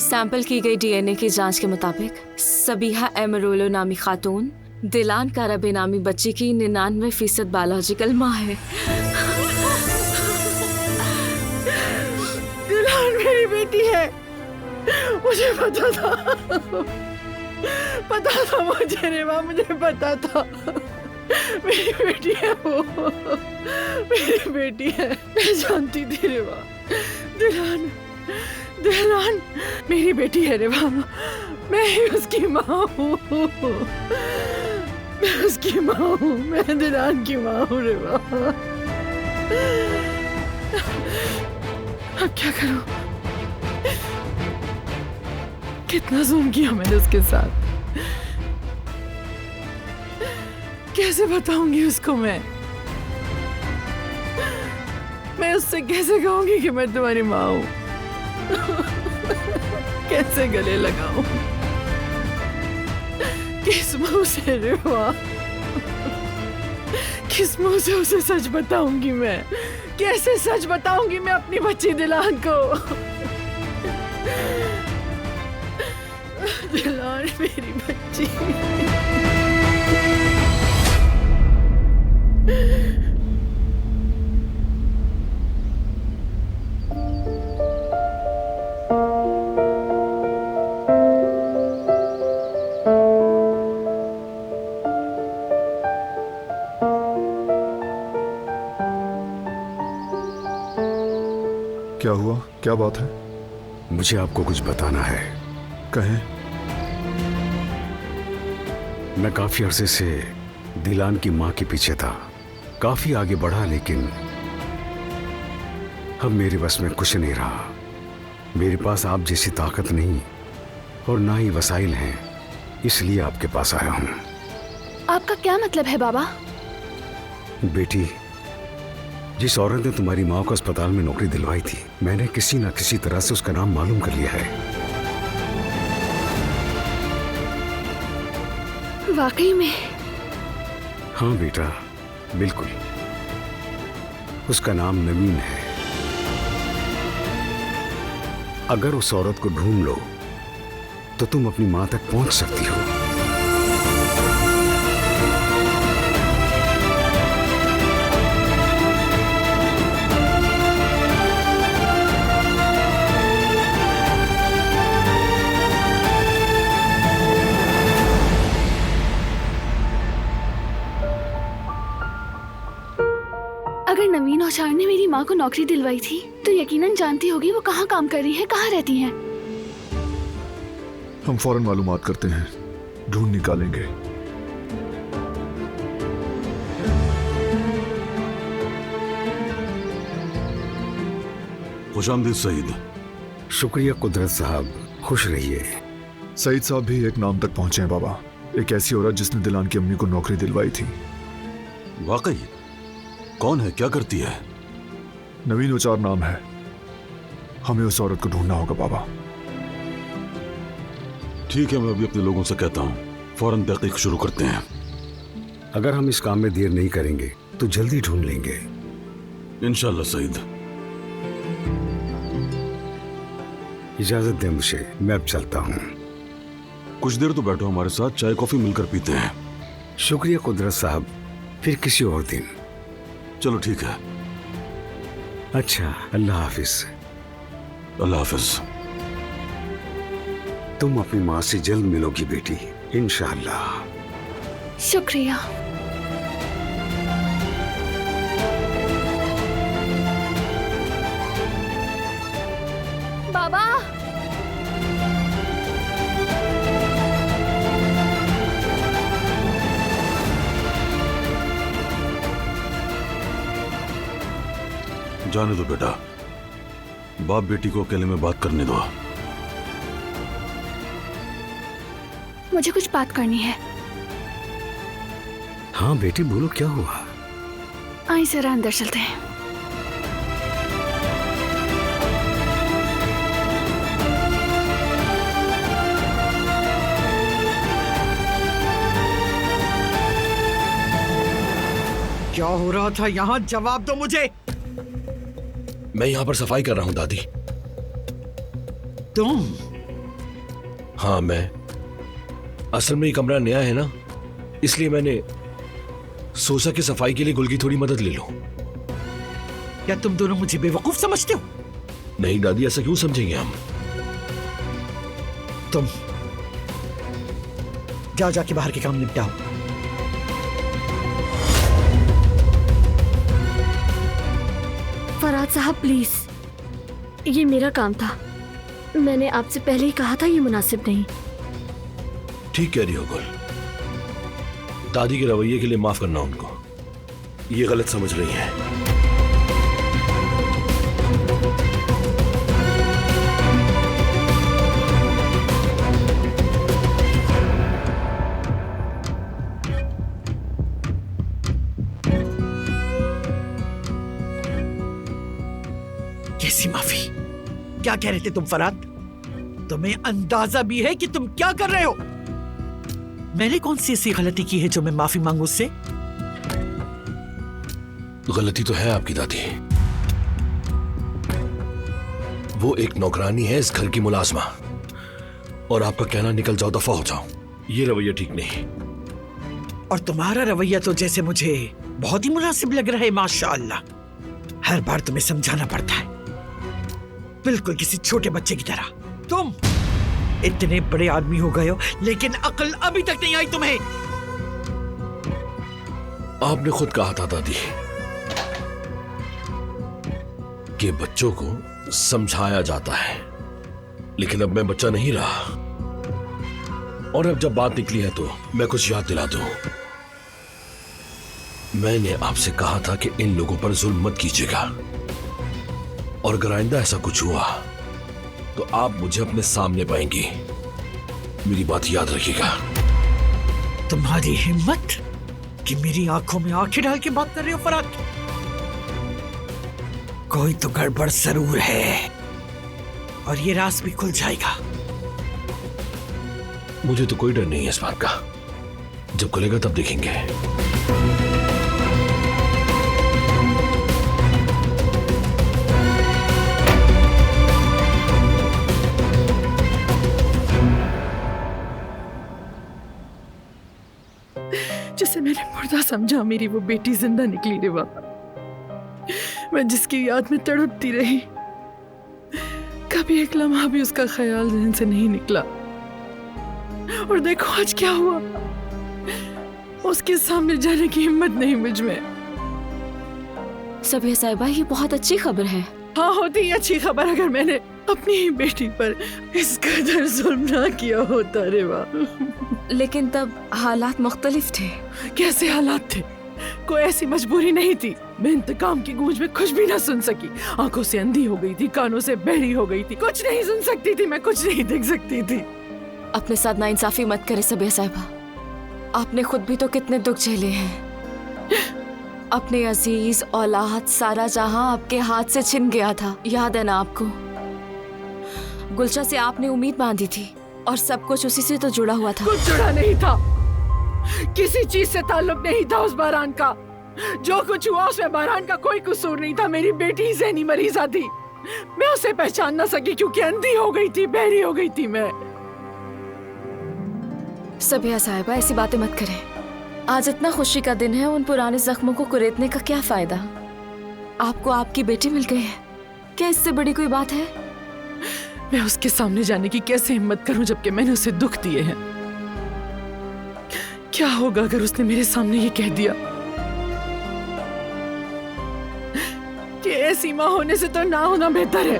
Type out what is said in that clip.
Sample की गई DNA की जांच के मुताबिक सबीहा एमरोलो नामी खातून दिलान कारबे नामी बच्ची की 99% बायोलॉजिकल माँ है। दिलान मेरी बेटी है, मुझे पता था मुझे रेवा, मुझे पता था मेरी बेटी है वो, मेरी बेटी है, मैं जानती थी रेवा। दिलान दिलान मेरी बेटी है रेवा, मैं ही उसकी माँ हूँ, मैं उसकी माँ हूँ, मैं दिलान की माँ हूँ रेवा। अब क्या करूँ? कितना जुल्म किया मैंने उसके साथ, कैसे बताऊंगी उसको मैं उससे कैसे कहूंगी कि मैं तुम्हारी माँ हूँ? कैसे गले लगाऊं? किस मुंह से रेवा, किस मुंह से उसे सच बताऊंगी मैं? कैसे सच बताऊंगी मैं अपनी बच्ची दिलान को? दिलान मेरी बच्ची। क्या हुआ? क्या बात है? मुझे आपको कुछ बताना है। कहें। मैं काफी अरसे से दिलान की मां के पीछे था, काफी आगे बढ़ा, लेकिन अब मेरे बस में कुछ नहीं रहा। मेरे पास आप जैसी ताकत नहीं और ना ही वसाइल हैं, इसलिए आपके पास आया हूं। आपका क्या मतलब है बाबा? बेटी, जिस औरत ने तुम्हारी माँ को अस्पताल में नौकरी दिलवाई थी, मैंने किसी न किसी तरह से उसका नाम मालूम कर लिया है। वाकई में? हाँ बेटा, बिल्कुल। उसका नाम नवीन है। अगर उस औरत को ढूंढ लो तो तुम अपनी माँ तक पहुंच सकती हो। अगर नवीन औचार ने मेरी माँ को नौकरी दिलवाई थी तो यकीनन जानती होगी वो कहाँ काम कर रही है, कहाँ रहती हैं। हम फौरन मालूमात करते हैं, ढूंढ निकालेंगे। खुशामदीद सईद। शुक्रिया कुदरत साहब, खुश रहिए। सईद साहब भी एक नाम तक पहुंचे हैं बाबा, एक ऐसी औरत जिसने दिलान की अम्मी को नौकरी दिलवाई थी। वाकई? कौन है, क्या करती है? नवीन औचार नाम है। हमें उस औरत को ढूंढना होगा बाबा। ठीक है, मैं अभी अपने लोगों से कहता हूँ, फौरन तहकीक शुरू करते हैं। अगर हम इस काम में देर नहीं करेंगे तो जल्दी ढूंढ लेंगे। इंशाल्लाह सईद। इजाजत दें मुझे, मैं अब चलता हूँ। कुछ देर तो बैठो हमारे साथ, चाय कॉफी मिलकर पीते हैं। शुक्रिया कुदरत साहब, फिर किसी और दिन। चलो ठीक है। अच्छा, अल्लाह हाफिज। अल्लाह हाफिज। तुम अपनी माँ से जल्द मिलोगी बेटी, इंशाअल्लाह। शुक्रिया। बाबा, जाने दो बेटा, बाप बेटी को अकेले में बात करने दो। मुझे कुछ बात करनी है। हाँ बेटी, बोलो क्या हुआ? आई जरा अंदर चलते हैं। क्या हो रहा था यहाँ? जवाब दो मुझे। मैं यहाँ पर सफाई कर रहा हूँ दादी। तुम हाँ, मैं असल में ये कमरा नया है ना, इसलिए मैंने सोचा कि सफाई के लिए गुल की थोड़ी मदद ले लूं। क्या तुम दोनों मुझे बेवकूफ समझते हो? नहीं दादी, ऐसा क्यों समझेंगे हम? तुम जाओ, जाके बाहर के काम निपटाओ। फरहाद साहब प्लीज, ये मेरा काम था। मैंने आपसे पहले ही कहा था ये मुनासिब नहीं। ठीक कह रही हो गुल। दादी के रवैये के लिए माफ करना उनको, ये गलत समझ रही हैं। कैसी माफी? क्या कह रहे थे तुम फरहाद? तुम्हें अंदाजा भी है कि तुम क्या कर रहे हो? मैंने कौन सी ऐसी गलती की है जो मैं माफी मांगू उससे? गलती तो है आपकी दादी, वो एक नौकरानी है इस घर की मुलाजमा, और आपका कहना निकल जाओ, दफा हो जाओ, ये रवैया ठीक नहीं। और तुम्हारा रवैया तो जैसे मुझे बहुत ही मुनासिब लग रहा है, माशाअल्लाह। हर बार तुम्हें समझाना पड़ता है, बिल्कुल किसी छोटे बच्चे की तरह। तुम इतने बड़े आदमी हो गए हो, लेकिन अक्ल अभी तक नहीं आई तुम्हें। आपने खुद कहा था दादी कि बच्चों को समझाया जाता है, लेकिन अब मैं बच्चा नहीं रहा, और अब जब बात निकली है तो मैं कुछ याद दिला दूं। मैंने आपसे कहा था कि इन लोगों पर जुल्म मत कीजिएगा, और अगर आइंदा ऐसा कुछ हुआ तो आप मुझे अपने सामने पाएंगी। मेरी बात याद रखिएगा। तुम्हारी हिम्मत कि मेरी आंखों में आंखें डाल के बात कर रहे हो फरहाद? कोई तो गड़बड़ जरूर है, और ये राज भी खुल जाएगा। मुझे तो कोई डर नहीं है इस बात का, जब खुलेगा तब देखेंगे। जिसे मैंने मुर्दा समझा, मेरी वो बेटी जिंदा निकली रे बाबा। मैं जिसकी याद में तड़पती रही, कभी एक लम्हा भी उसका ख्याल ज़हन से नहीं निकला। और देखो आज क्या हुआ, उसके सामने जाने की हिम्मत नहीं मुझ में। सबिया साहिबा, ये बहुत अच्छी खबर है। हाँ, होती अच्छी खबर अगर मैंने अपनी ही बेटी पर इस कदर जुल्म ना किया होता रे बाबा। लेकिन तब हालात मुख्तलिफ थे। कैसे हालात थे? कोई ऐसी मजबूरी नहीं थी। मैं इंतकाम की गूंज में कुछ भी ना सुन सकी। आंखों से अंधी हो गई थी, कानों से बहरी हो गई थी, कुछ नहीं सुन सकती थी, मैं कुछ नहीं देख सकती थी। अपने साथ नाइंसाफी मत करे सबिया साहिबा, आपने खुद भी तो कितने दुख झेले हैं। अपने अजीज औलाद सारा जहां आपके हाथ से छिन गया था, याद है ना आपको? गुलशा से आपने उम्मीद बांधी थी, और सब कुछ उसी से तो जुड़ा हुआ था। कुछ जुड़ा नहीं था, किसी चीज से ताल्लुक नहीं था उस बारान का। जो कुछ हुआ उसमें बारान का कोई कसूर नहीं था। मेरी बेटी ज़हनी मरीज़ा थी, मैं उसे पहचान ना सकी क्योंकि अंधी हो गई थी, बहरी हो गई थी मैं। सबिया साहिबा, ऐसी बातें मत करें। आज इतना खुशी का दिन है, उन पुराने जख्मों को कुरेदने का क्या फायदा? आपको आपकी बेटी मिल गई है, क्या इससे बड़ी कोई बात है? मैं उसके सामने जाने की कैसे हिम्मत करूं जबकि मैंने उसे दुख दिए हैं? क्या होगा अगर उसने मेरे सामने ये कह दिया कि ऐसी मां होने से तो ना होना बेहतर है?